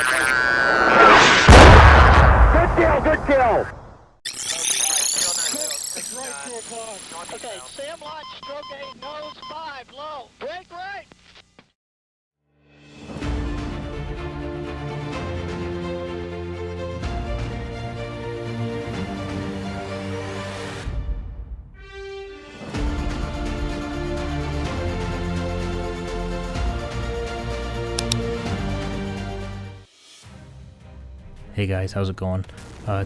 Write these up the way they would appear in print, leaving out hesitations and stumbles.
Good kill! Okay, Sam launch, stroke 8, nose 5, low. Great, great! Hey guys, how's it going?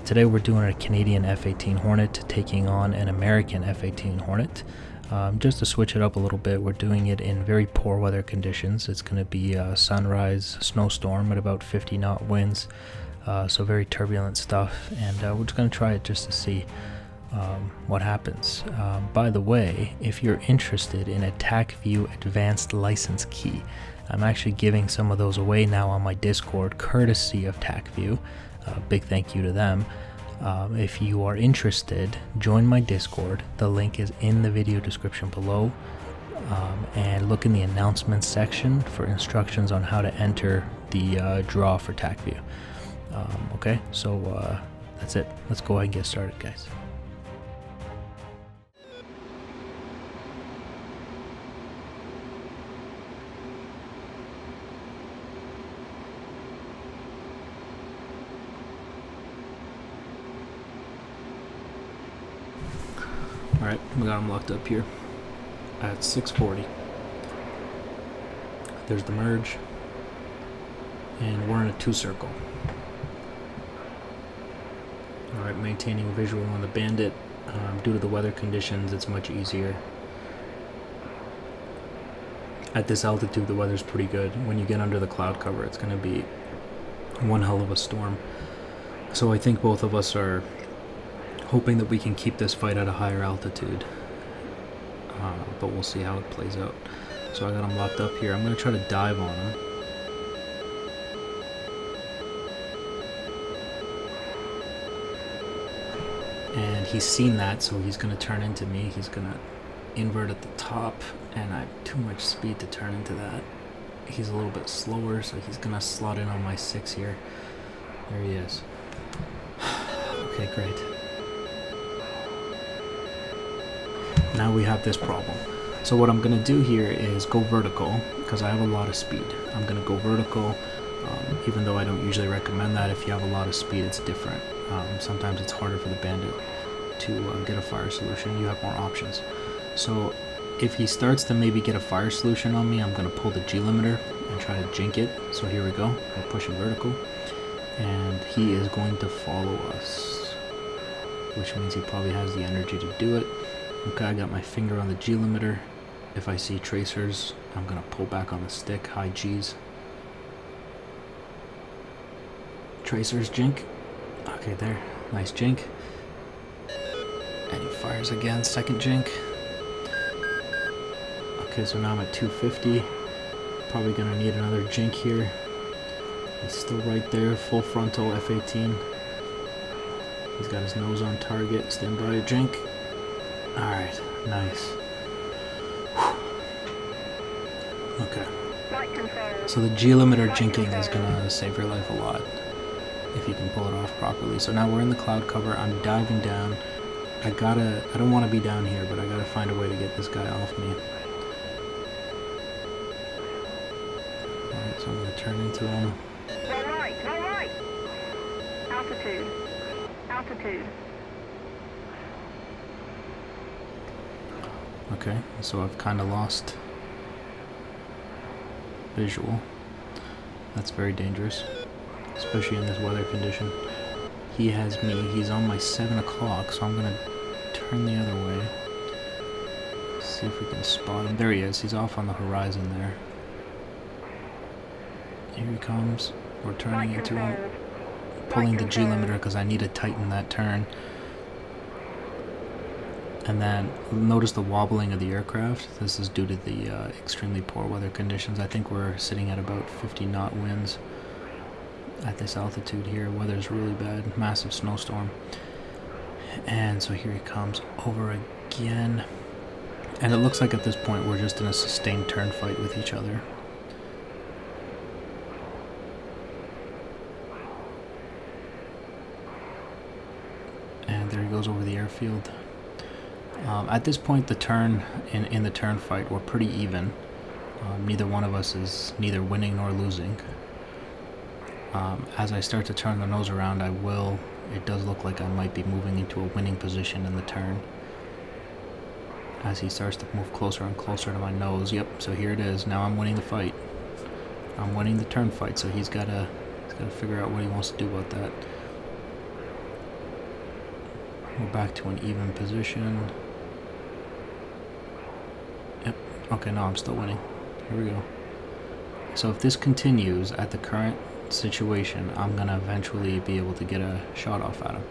Today we're doing a Canadian F-18 Hornet taking on an American F-18 Hornet. Just to switch it up a little bit, we're doing it in very poor weather conditions. It's going to be sunrise, snowstorm at about 50 knot winds, so very turbulent stuff, and we're just going to try it just to see what happens. By the way, if you're interested in a TACView Advanced License Key, I'm actually giving some of those away now on my Discord, courtesy of TACView. Big thank you to them. If you are interested, join my Discord. The link is in the video description below. And look in the announcements section for instructions on how to enter the draw for TACView. Okay, so that's it. Let's go ahead and get started, guys. Alright, we got them locked up here at 640. There's the merge, and we're in a 2-circle. Alright, maintaining visual on the bandit. Due to the weather conditions, it's much easier. At this altitude, the weather's pretty good. When you get under the cloud cover, it's going to be one hell of a storm. So I think both of us are hoping that we can keep this fight at a higher altitude, but we'll see how it plays out. So I got him locked up here. I'm going to try to dive on him. And he's seen that, so he's going to turn into me. He's going to invert at the top, and I have too much speed to turn into that. He's a little bit slower, so he's going to slot in on my 6 here. There he is. Okay, great. Now we have this problem. So what I'm going to do here is go vertical, because I have a lot of speed. I'm going to go vertical, even though I don't usually recommend that. If you have a lot of speed, it's different. Sometimes it's harder for the bandit to get a fire solution. You have more options. So if he starts to maybe get a fire solution on me, I'm going to pull the G limiter and try to jink it. So here we go. We're pushing vertical. And he is going to follow us, which means he probably has the energy to do it. Okay, I got my finger on the G limiter. If I see tracers, I'm going to pull back on the stick, high G's. Tracers, jink. Okay, there. Nice jink. And he fires again, second jink. Okay, so now I'm at 250. Probably going to need another jink here. He's still right there, full frontal F-18. He's got his nose on target. Stand by a jink. Alright, nice. Whew. Okay. So the G limiter jinking is gonna save your life a lot if you can pull it off properly. So now we're in the cloud cover. I'm diving down. I don't want to be down here, but I gotta find a way to get this guy off me. Alright, so I'm gonna turn into him. All right. Altitude. Okay, so I've kind of lost visual. That's very dangerous, especially in this weather condition. He has me. He's on my 7 o'clock, so I'm going to turn the other way. See if we can spot him. There he is. He's off on the horizon there. Here he comes. We're turning into him. Pulling the G limiter because I need to tighten that turn. And then notice the wobbling of the aircraft. This is due to the extremely poor weather conditions. I think we're sitting at about 50 knot winds at this altitude here. Weather's really bad, massive snowstorm. And so here he comes over again. And it looks like at this point we're just in a sustained turn fight with each other. goes over the airfield. At this point, the turn in the turn fight, we're pretty even. Neither one of us is neither winning nor losing. As I start to turn the nose around, it does look like I might be moving into a winning position in the turn. As he starts to move closer and closer to my nose, yep, so here it is. Now I'm winning the fight. I'm winning the turn fight, so he's gotta figure out what he wants to do about that. We're back to an even position. Yep, okay, no, I'm still winning. Here we go. So if this continues at the current situation, I'm gonna eventually be able to get a shot off at him.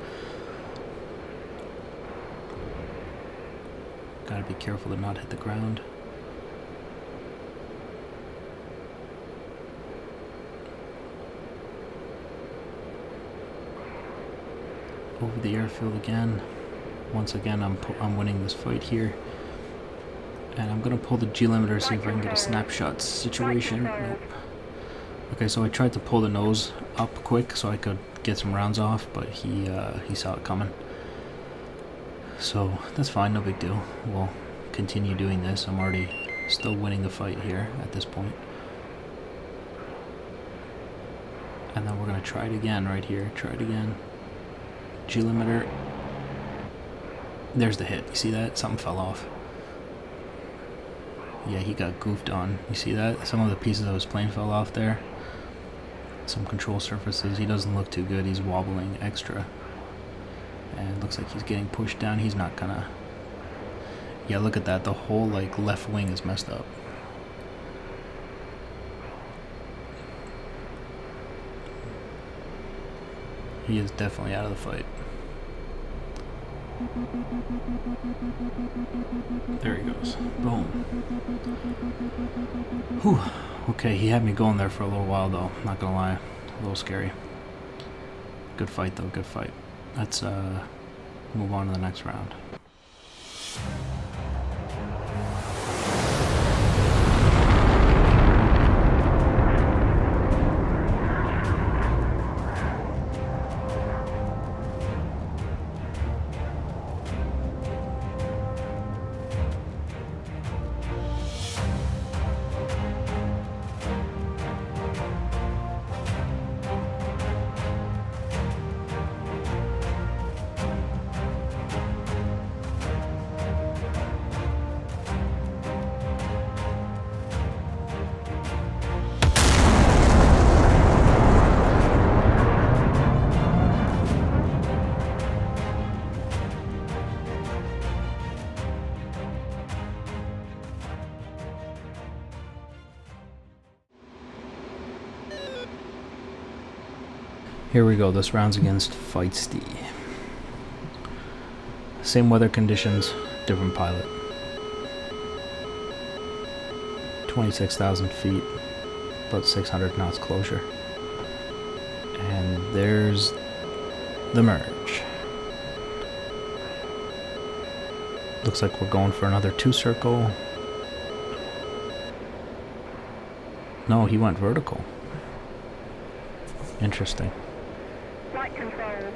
Gotta be careful to not hit the ground. Over the airfield again. Once again, I'm winning this fight here. And I'm gonna pull the G limiter, see if I can get a snapshot situation. Nope. Okay, so I tried to pull the nose up quick so I could get some rounds off, but he saw it coming. So that's fine, no big deal. We'll continue doing this. I'm already still winning the fight here at this point. And then we're gonna try it again right here. Try it again. G limiter. There's the hit. You see that? Something fell off. Yeah, he got goofed on. You see that? Some of the pieces of his plane fell off there. Some control surfaces. He doesn't look too good. He's wobbling extra. And it looks like he's getting pushed down. He's not gonna... Yeah, look at that. The whole, like, left wing is messed up. He is definitely out of the fight. There he goes. Boom. Whew. Okay, he had me going there for a little while though, not gonna lie. A little scary. Good fight though, good fight. Let's move on to the next round. Here we go, this round's against FEISTY. Same weather conditions, different pilot. 26,000 feet, about 600 knots closure. And there's the merge. Looks like we're going for another 2-circle. No, he went vertical. Interesting. Flight controls.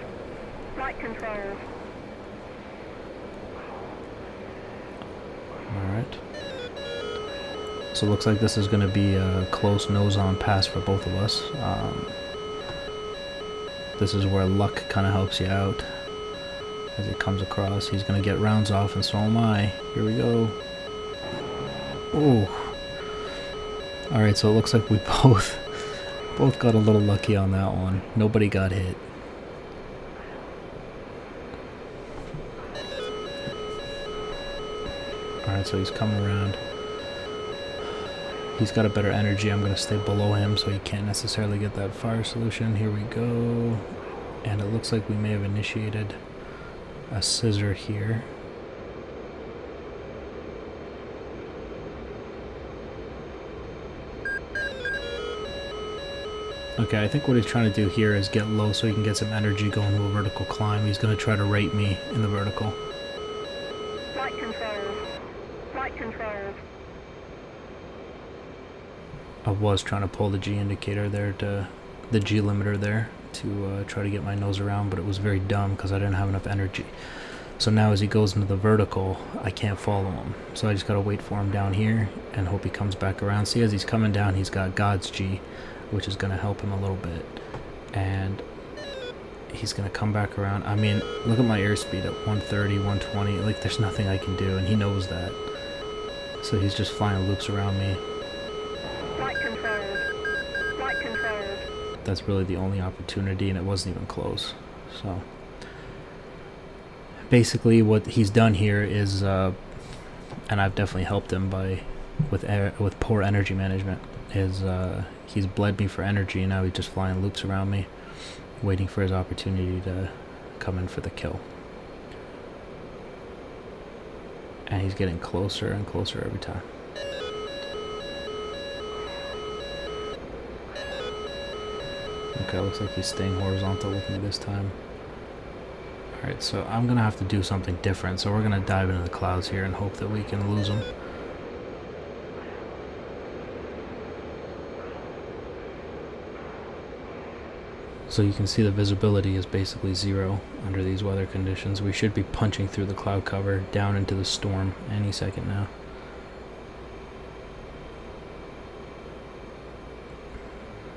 Flight controls. Alright. So it looks like this is going to be a close nose-on pass for both of us. This is where luck kind of helps you out. As it comes across, he's going to get rounds off, and so am I. Here we go. Oh. Alright, so it looks like we both got a little lucky on that one. Nobody got hit. Alright, so he's coming around. He's got a better energy. I'm going to stay below him so he can't necessarily get that fire solution. Here we go. And it looks like we may have initiated a scissor here. Okay, I think what he's trying to do here is get low so he can get some energy going to a vertical climb. He's going to try to rate me in the vertical. Flight controls. Flight controls. I was trying to pull the G indicator there, the G limiter there, to try to get my nose around, but it was very dumb because I didn't have enough energy. So now as he goes into the vertical, I can't follow him. So I just gotta wait for him down here and hope he comes back around. See, as he's coming down, he's got God's G, which is gonna help him a little bit. And he's gonna come back around. I mean, look at my airspeed at 130, 120. Like, there's nothing I can do, and he knows that. So he's just flying loops around me. Flight controls. Flight controls. That's really the only opportunity, and it wasn't even close. So basically what he's done here is, and I've definitely helped him with poor energy management, is he's bled me for energy, and now he's just flying loops around me, waiting for his opportunity to come in for the kill. And he's getting closer and closer every time. Okay, looks like he's staying horizontal with me this time. Alright, so I'm gonna have to do something different, so we're gonna dive into the clouds here and hope that we can lose him. So you can see the visibility is basically 0 under these weather conditions. We should be punching through the cloud cover down into the storm any second now.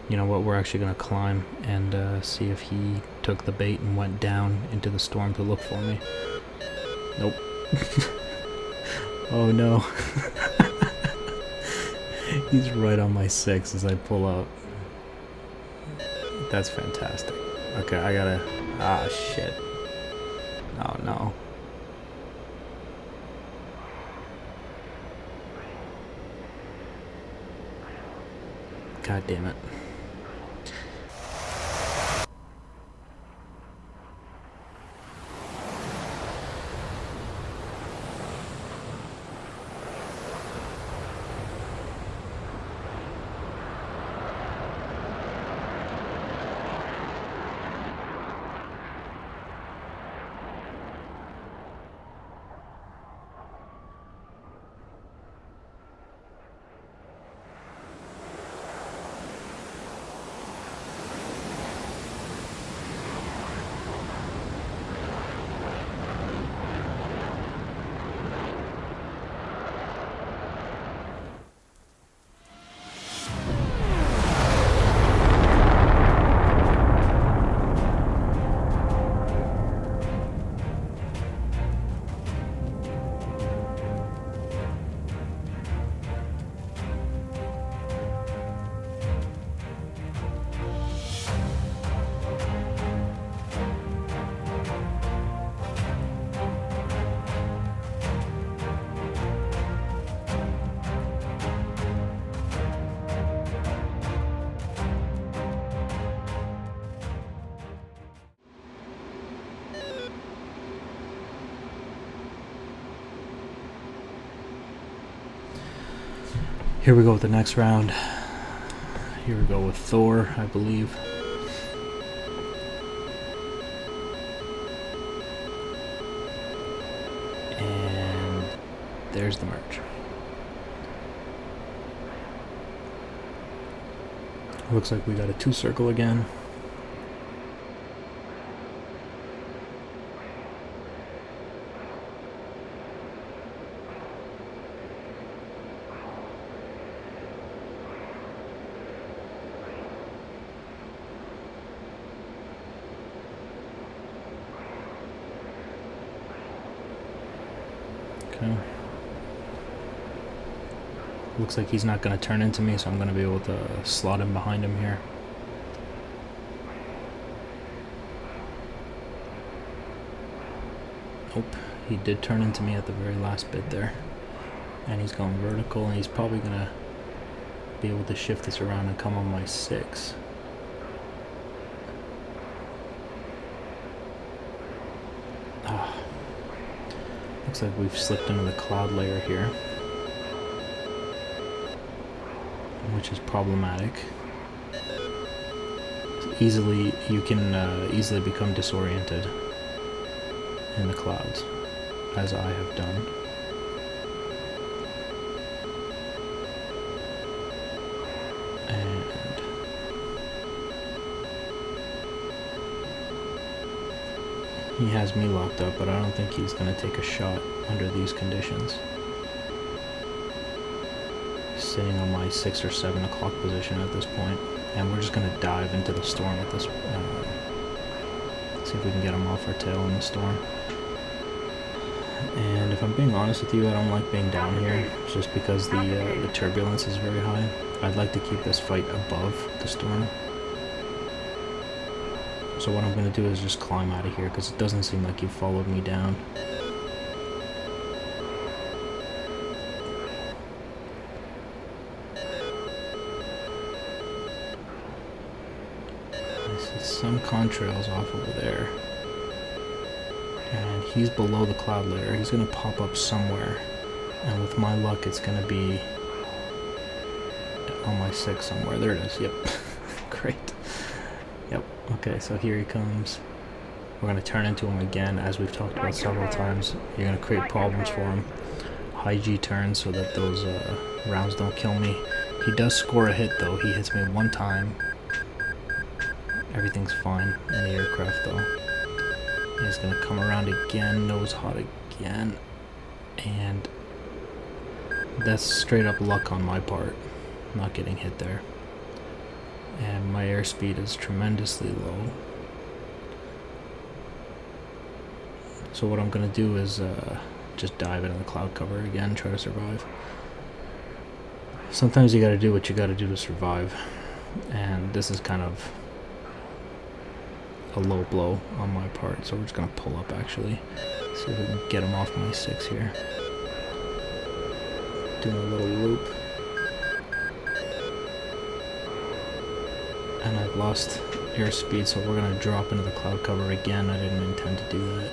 You know what, we're actually going to climb and see if he took the bait and went down into the storm to look for me. Nope. Oh no. He's right on my 6 as I pull up. That's fantastic. Okay, I gotta... Ah, shit. Oh no. God damn it. Here we go with the next round. Here we go with THOR, I believe. And there's the merge. Looks like we got a 2-circle again. Okay. Looks like he's not going to turn into me, so I'm going to be able to slot him behind him here. Nope, he did turn into me at the very last bit there. And he's going vertical, and he's probably going to be able to shift this around and come on my 6. Ah. Looks like we've slipped into the cloud layer here, which is problematic. You can easily become disoriented in the clouds, as I have done. And He has me locked up, but I don't think he's going to take a shot under these conditions. He's sitting on my 6 or 7 o'clock position at this point, and we're just going to dive into the storm at this see if we can get him off our tail in the storm. And if I'm being honest with you, I don't like being down here, just because the turbulence is very high. I'd like to keep this fight above the storm. So what I'm going to do is just climb out of here, because it doesn't seem like he followed me down. I see some contrails off over there. And he's below the cloud layer. He's going to pop up somewhere. And with my luck, it's going to be on my 6 somewhere. There it is. Yep. Great. Yep. Okay, so here he comes. We're going to turn into him again, as we've talked about several times. You're going to create problems for him. High G turns so that those rounds don't kill me. He does score a hit, though. He hits me 1 time. Everything's fine in the aircraft, though. He's going to come around again, nose hot again. And that's straight up luck on my part, not getting hit there. And my airspeed is tremendously low. So what I'm going to do is just dive into the cloud cover again, try to survive. Sometimes you got to do what you got to do to survive. And this is kind of a low blow on my part, so we're just going to pull up actually. See if we can get him off my 6 here. Doing a little loop. And I've lost airspeed, so we're going to drop into the cloud cover again. I didn't intend to do that.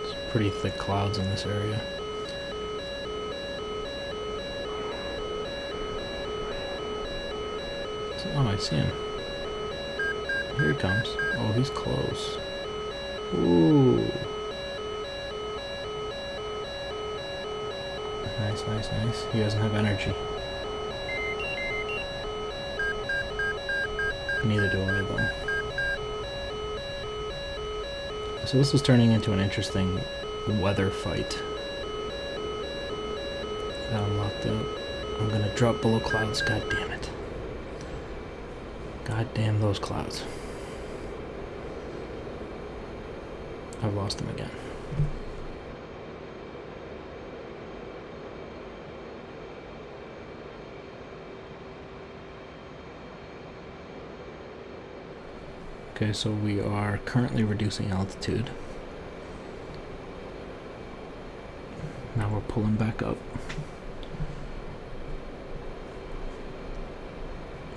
It's pretty thick clouds in this area. Oh, I see him. Here he comes. Oh, he's close. Ooh. Nice, nice, nice. He doesn't have energy. Neither do I, though. So this is turning into an interesting weather fight. I'm locked up. I'm gonna drop below clouds. God damn it. God damn those clouds. I've lost them again. Okay, so we are currently reducing altitude. Now we're pulling back up.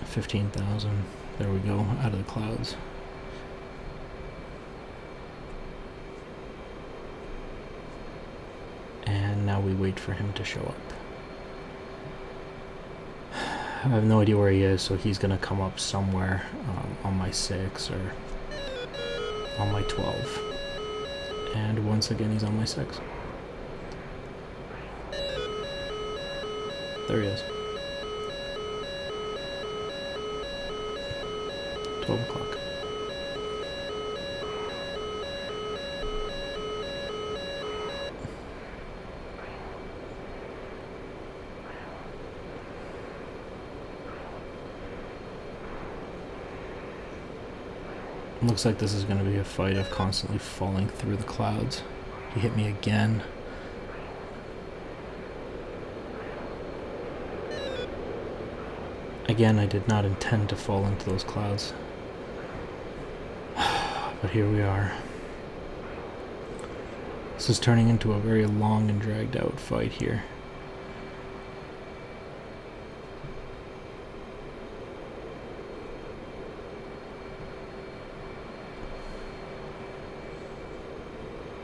15,000. There we go, out of the clouds. And now we wait for him to show up. I have no idea where he is, so he's gonna come up somewhere on my 6 or on my 12. And once again, he's on my 6. There he is. 12 o'clock. Looks like this is going to be a fight of constantly falling through the clouds. He hit me again. Again, I did not intend to fall into those clouds. But here we are. This is turning into a very long and dragged out fight here.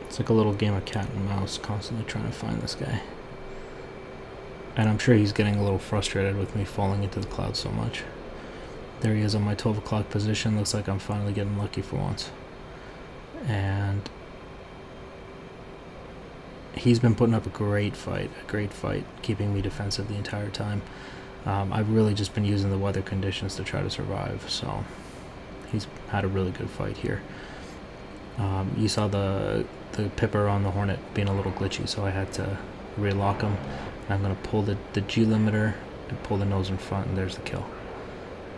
It's like a little game of cat and mouse, constantly trying to find this guy. And I'm sure he's getting a little frustrated with me falling into the clouds so much. There he is on my 12 o'clock position. Looks like I'm finally getting lucky for once. And he's been putting up a great fight, keeping me defensive the entire time. I've really just been using the weather conditions to try to survive, so he's had a really good fight here. You saw the pipper on the Hornet being a little glitchy, so I had to relock him. And I'm going to pull the G limiter and pull the nose in front, and there's the kill.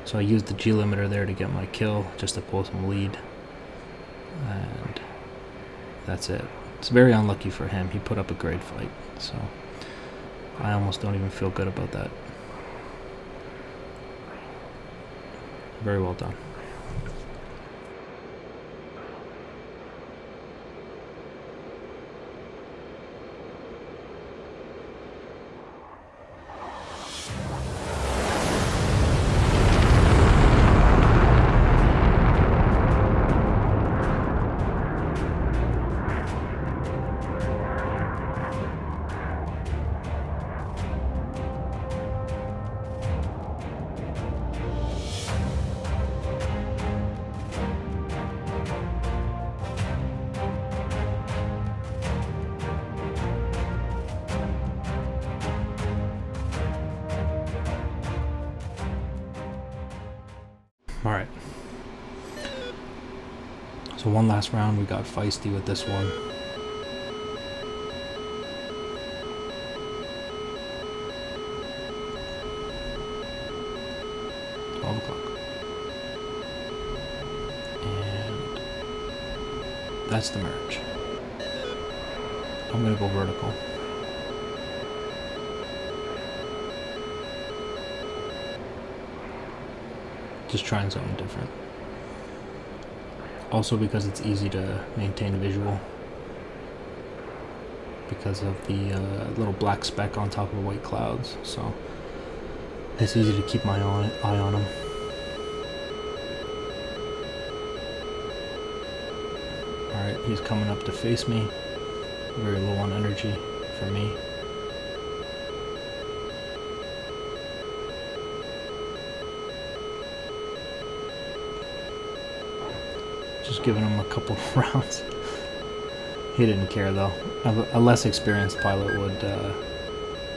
So I used the G limiter there to get my kill, just to pull some lead. And that's it. It's very unlucky for him. He put up a great fight, so I almost don't even feel good about that. Very well done. Alright. So one last round, we got feisty with this one. And that's the merge. I'm gonna go vertical. Just trying something different. Also because it's easy to maintain visual because of the little black speck on top of the white clouds, so it's easy to keep my eye on them. Alright, he's coming up to face me. Very low on energy for me. Just giving him a couple of rounds. He didn't care though. A less experienced pilot would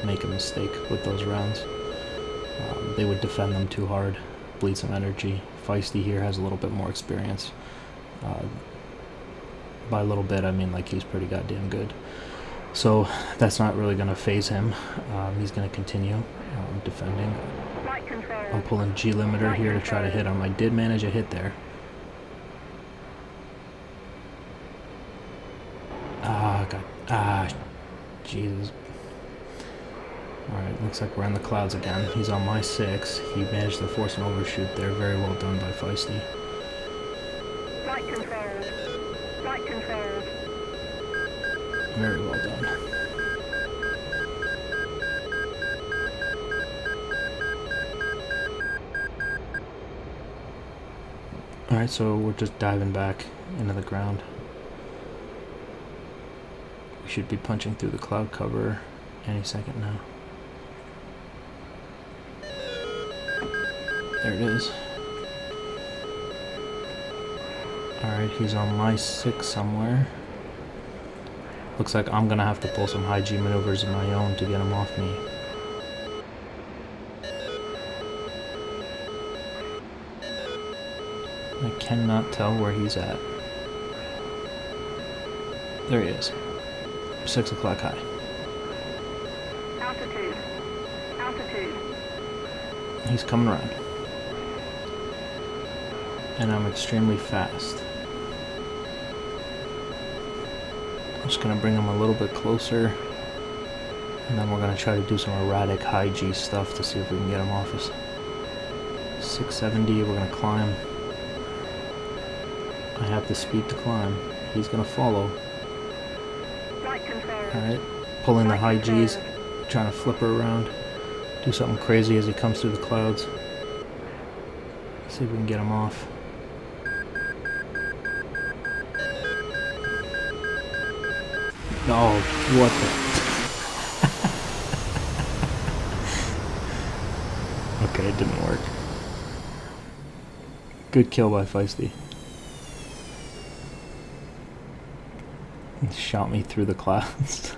make a mistake with those rounds. They would defend them too hard, bleed some energy. Feisty here has a little bit more experience. By a little bit, I mean like he's pretty goddamn good. So that's not really going to phase him. He's going to continue defending. I'm pulling G limiter here to try to hit him. I did manage a hit there. Jesus. Alright, looks like we're in the clouds again. He's on my 6. He managed to force an overshoot there. Very well done by Feisty. Flight controls. Flight controls. Very well done. Alright, so we're just diving back into the ground. We should be punching through the cloud cover any second now. There it is. Alright, he's on my 6 somewhere. Looks like I'm gonna have to pull some high G maneuvers of my own to get him off me. I cannot tell where he's at. There he is. 6 o'clock high. Altitude. Altitude. He's coming around. And I'm extremely fast. I'm just going to bring him a little bit closer. And then we're going to try to do some erratic high G stuff to see if we can get him off us. 670, we're going to climb. I have the speed to climb. He's going to follow. Alright, pulling the high Gs, trying to flip her around, do something crazy as he comes through the clouds. See if we can get him off. No, what the... Okay, it didn't work. Good kill by Feisty. He shot me through the clouds.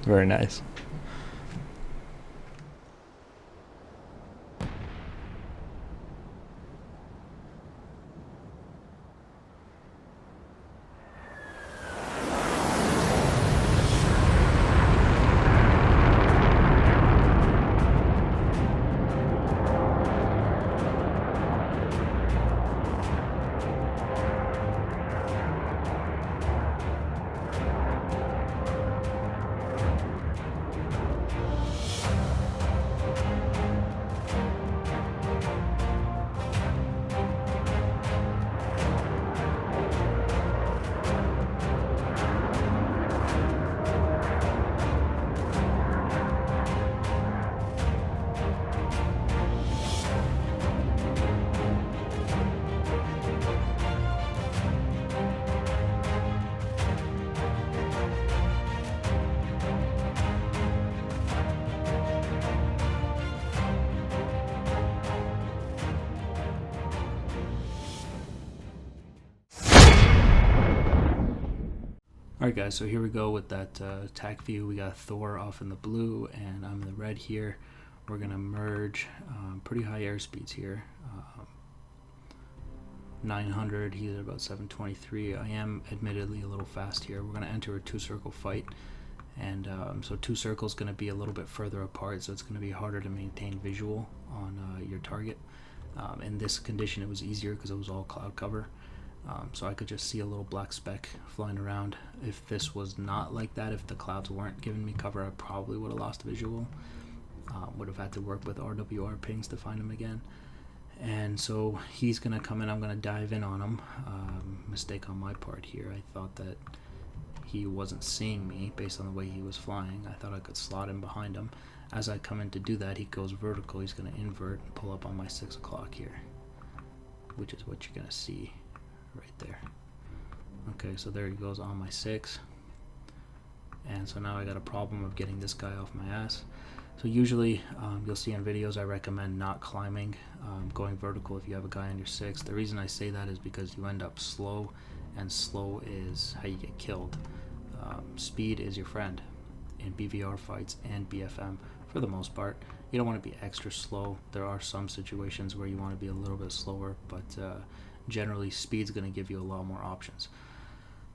Very nice. Alright guys, so here we go with that attack view. We got Thor off in the blue and I'm in the red here. We're going to merge pretty high airspeeds here. 900, he's at about 723. I am admittedly a little fast here. We're going to enter a 2-circle fight. And so 2 circles going to be a little bit further apart, so it's going to be harder to maintain visual on your target. In this condition it was easier because it was all cloud cover. So I could just see a little black speck flying around. If this was not like that, if the clouds weren't giving me cover, I probably would have lost visual. Would have had to work with RWR pings to find him again. And so he's going to come in, I'm going to dive in on him. Mistake on my part here. I thought that he wasn't seeing me based on the way he was flying. I thought I could slot him behind him. As I come in to do that, he goes vertical. He's going to invert and pull up on my 6 o'clock here, which is what you're going to see right there. Okay, so there he goes on my 6, and so now I got a problem of getting this guy off my ass. So usually you'll see in videos I recommend not climbing, going vertical if you have a guy on your 6. The reason I say that is because you end up slow, and slow is how you get killed. Speed is your friend in BVR fights and BFM for the most part. You don't want to be extra slow. There are some situations where you want to be a little bit slower, but generally speed's going to give you a lot more options.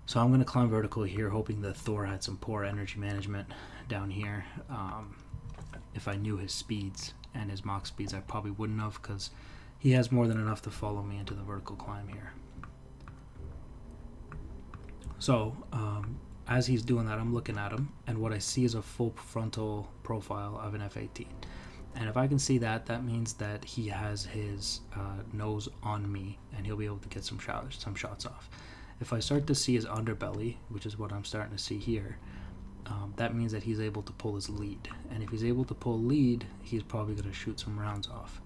So I'm going to climb vertical here, hoping that Thor had some poor energy management down here. If I knew his speeds and his Mach speeds, I probably wouldn't have, because he has more than enough to follow me into the vertical climb here. So as he's doing that, I'm looking at him, and what I see is a full frontal profile of an F-18. And if I can see that, that means that he has his nose on me, and he'll be able to get some shots off. If I start to see his underbelly, which is what I'm starting to see here, that means that he's able to pull his lead. And if he's able to pull lead, he's probably going to shoot some rounds off.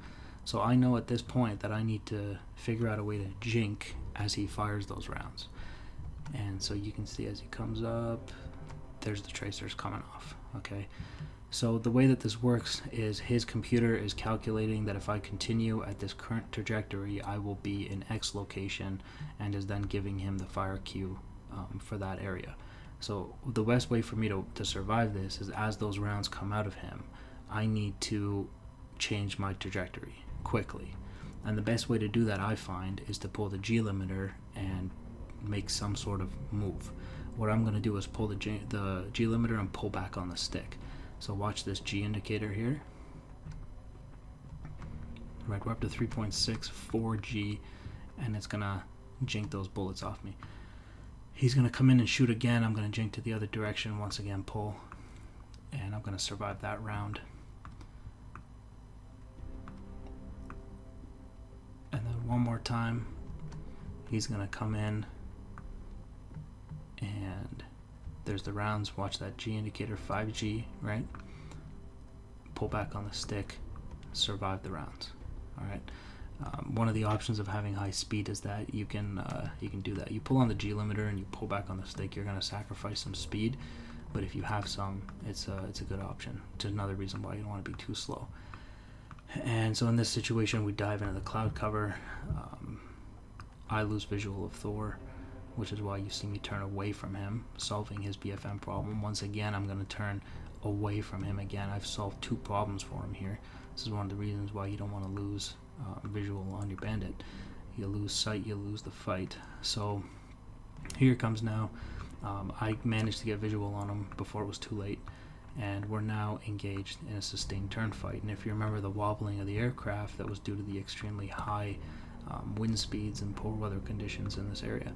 So I know at this point that I need to figure out a way to jink as he fires those rounds. And so you can see as he comes up, there's the tracers coming off. Okay. So the way that this works is his computer is calculating that if I continue at this current trajectory, I will be in X location, and is then giving him the fire cue for that area. So the best way for me to survive this is, as those rounds come out of him, I need to change my trajectory quickly. And the best way to do that, I find, is to pull the G limiter and make some sort of move. What I'm going to do is pull the G limiter and pull back on the stick. So watch this G indicator here. Right, we're up to 3.64 G, and it's gonna jink those bullets off me. He's gonna come in and shoot again. I'm gonna jink to the other direction, once again pull, and I'm gonna survive that round. And then one more time, he's gonna come in, and there's the rounds. Watch that G indicator, 5G, right? Pull back on the stick, survive the rounds. All right. One of the options of having high speed is that you can do that. You pull on the G limiter and you pull back on the stick. You're going to sacrifice some speed, but if you have some, it's a good option. It's another reason why you don't want to be too slow. And so in this situation, we dive into the cloud cover. I lose visual of Thor, which is why you see me turn away from him, solving his BFM problem. Once again, I'm going to turn away from him again. I've solved 2 problems for him here. This is one of the reasons why you don't want to lose visual on your bandit. You lose sight, you lose the fight. So here comes now. I managed to get visual on him before it was too late, and we're now engaged in a sustained turn fight. And if you remember the wobbling of the aircraft, that was due to the extremely high wind speeds and poor weather conditions in this area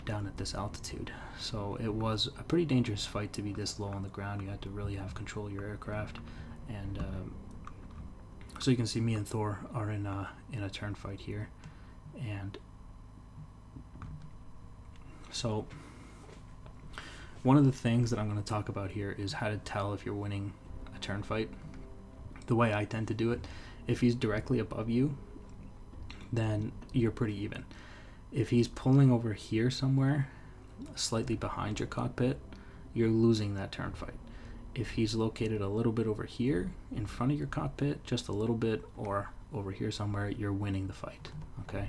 down at this altitude. So it was a pretty dangerous fight to be this low on the ground. You had to really have control of your aircraft, and so you can see me and Thor are in a turn fight here. And so one of the things that I'm going to talk about here is how to tell if you're winning a turn fight. The way I tend to do it, if he's directly above you, then you're pretty even. If he's pulling over here somewhere, slightly behind your cockpit, you're losing that turn fight. If he's located a little bit over here in front of your cockpit, just a little bit, or over here somewhere, you're winning the fight. Okay,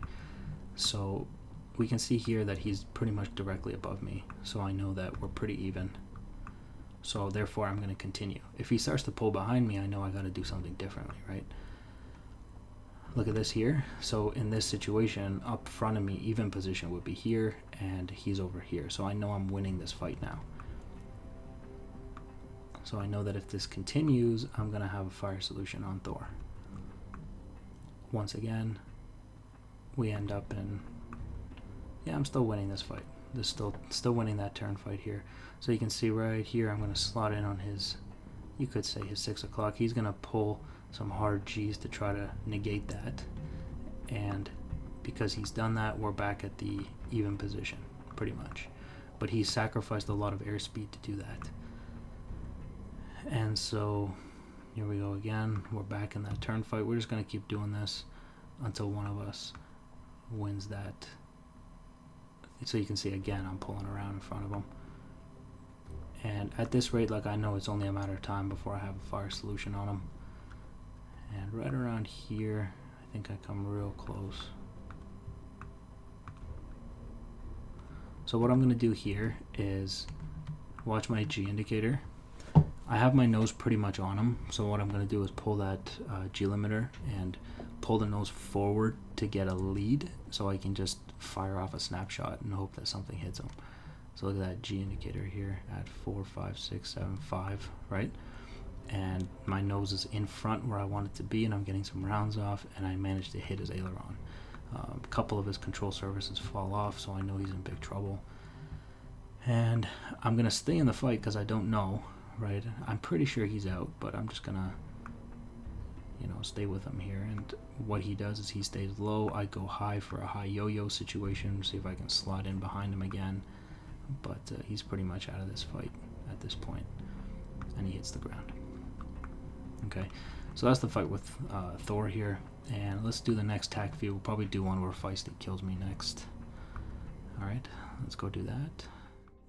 so we can see here that he's pretty much directly above me, so I know that we're pretty even. So therefore I'm going to continue. If he starts to pull behind me, I know I got to do something differently, right? Look at this here. So in this situation, up front of me, even position would be here, and he's over here. So I know I'm winning this fight now. So I know that if this continues, I'm going to have a fire solution on Thor. Once again, we end up in... Yeah, I'm still winning this fight. This still winning that turn fight here. So you can see right here, I'm going to slot in on his, you could say his 6 o'clock. He's going to pull some hard G's to try to negate that. And because he's done that, we're back at the even position, pretty much. But he sacrificed a lot of airspeed to do that. And so here we go again. We're back in that turn fight. We're just going to keep doing this until one of us wins that. So you can see again, I'm pulling around in front of him. And at this rate, like, I know it's only a matter of time before I have a fire solution on him. And right around here, I think I come real close. So what I'm going to do here is watch my G indicator. I have my nose pretty much on him, so what I'm going to do is pull that G limiter and pull the nose forward to get a lead, so I can just fire off a snapshot and hope that something hits him. So look at that G indicator here at 4, 5, 6, 7, 5, right? And my nose is in front where I want it to be, and I'm getting some rounds off, and I managed to hit his aileron. A couple of his control surfaces fall off, so I know he's in big trouble. And I'm going to stay in the fight because I don't know, right? I'm pretty sure he's out, but I'm just going to, you know, stay with him here. And what he does is he stays low. I go high for a high yo-yo situation, see if I can slot in behind him again. But he's pretty much out of this fight at this point, and he hits the ground. Okay, so that's the fight with Thor here, and let's do the next tac view. We'll probably do one where FEISTY kills me next. Alright, let's go do that.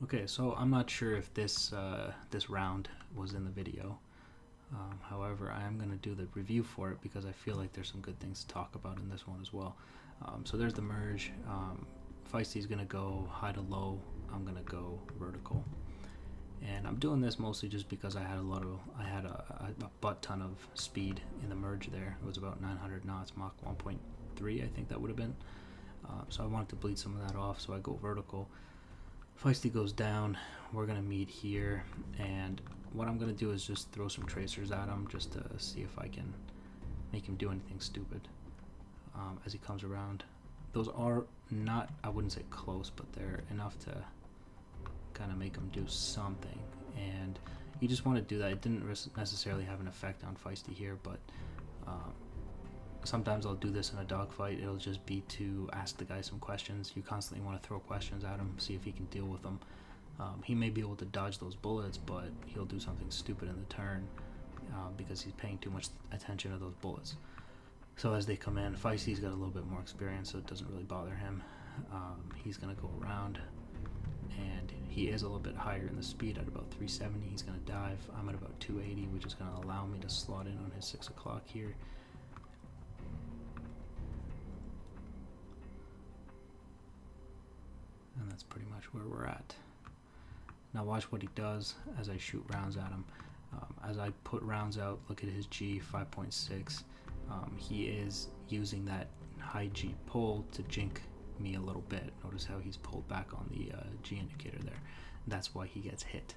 Okay, so I'm not sure if this this round was in the video. However, I am going to do the review for it because I feel like there's some good things to talk about in this one as well. So there's the merge. FEISTY's going to go high to low. I'm going to go vertical. And I'm doing this mostly just because I had a butt ton of speed in the merge there. It was about 900 knots, Mach 1.3, I think that would have been. So I wanted to bleed some of that off, so I go vertical. FEISTY goes down. We're going to meet here, and what I'm going to do is just throw some tracers at him just to see if I can make him do anything stupid as he comes around. Those are not, I wouldn't say close, but they're enough to kind of make him do something, and you just want to do that. It didn't necessarily have an effect on FEISTY here, but sometimes I'll do this in a dogfight. It'll just be to ask the guy some questions. You constantly want to throw questions at him, see if he can deal with them. He may be able to dodge those bullets, but he'll do something stupid in the turn because he's paying too much attention to those bullets. So as they come in, FEISTY's got a little bit more experience, so it doesn't really bother him. He's going to go around, and he is a little bit higher in the speed at about 370. He's going to dive. I'm at about 280, which is going to allow me to slot in on his 6 o'clock here. And that's pretty much where we're at. Now watch what he does as I shoot rounds at him. As I put rounds out, look at his G, 5.6. He is using that high G pull to jink me a little bit. Notice how he's pulled back on the G indicator there. That's why he gets hit,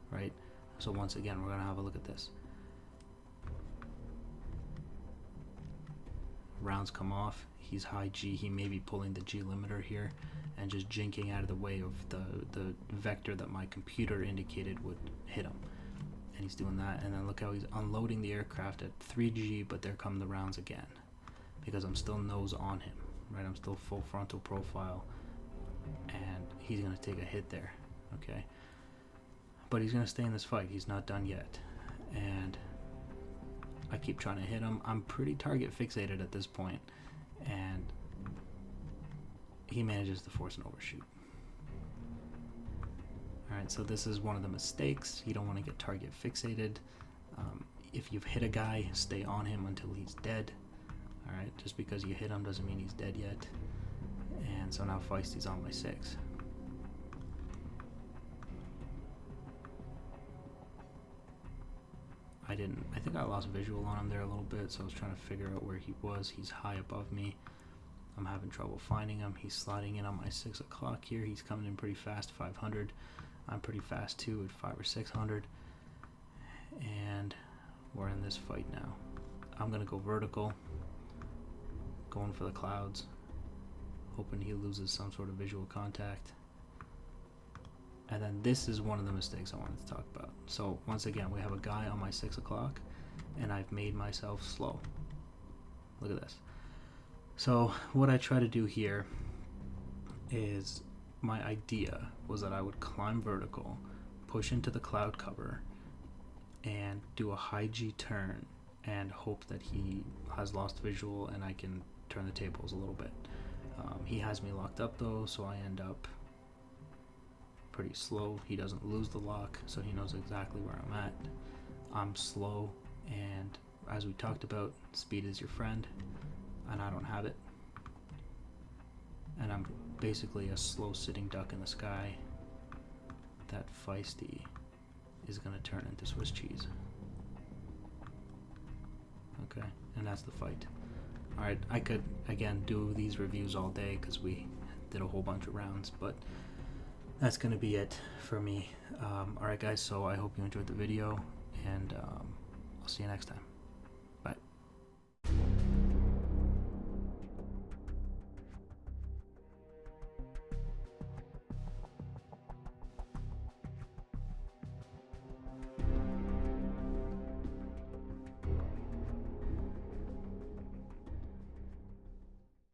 right? So once again, we're going to have a look at this. Rounds come off. He's high G. He may be pulling the G limiter here and just jinking out of the way of the vector that my computer indicated would hit him. And he's doing that, and then look how he's unloading the aircraft at 3G, but there come the rounds again because I'm still nose on him, right? I'm still full frontal profile, and he's going to take a hit there, okay? But he's going to stay in this fight. He's not done yet, and I keep trying to hit him. I'm pretty target fixated at this point, and he manages to force an overshoot. Alright, so this is one of the mistakes. You don't want to get target fixated. If you've hit a guy, stay on him until he's dead. Alright, just because you hit him doesn't mean he's dead yet. And so now Feisty's on my 6. I think I lost visual on him there a little bit, so I was trying to figure out where he was. He's high above me. I'm having trouble finding him. He's sliding in on my 6 o'clock here. He's coming in pretty fast, 500. I'm pretty fast too at 500 or 600. And we're in this fight now. I'm going to go vertical, going for the clouds, hoping he loses some sort of visual contact. And then this is one of the mistakes I wanted to talk about. So once again, we have a guy on my 6 o'clock, and I've made myself slow. Look at this. So what I try to do here is, my idea was that I would climb vertical, push into the cloud cover, and do a high G turn and hope that he has lost visual and I can turn the tables a little bit. He has me locked up though, so I end up pretty slow. He doesn't lose the lock, so he knows exactly where I'm at. I'm slow, and as we talked about, speed is your friend, and I don't have it. And I'm basically a slow sitting duck in the sky that Feisty is going to turn into Swiss cheese. Okay, and that's the fight. Alright, I could again do these reviews all day because we did a whole bunch of rounds, but that's going to be it for me. Alright guys, so I hope you enjoyed the video, and I'll see you next time.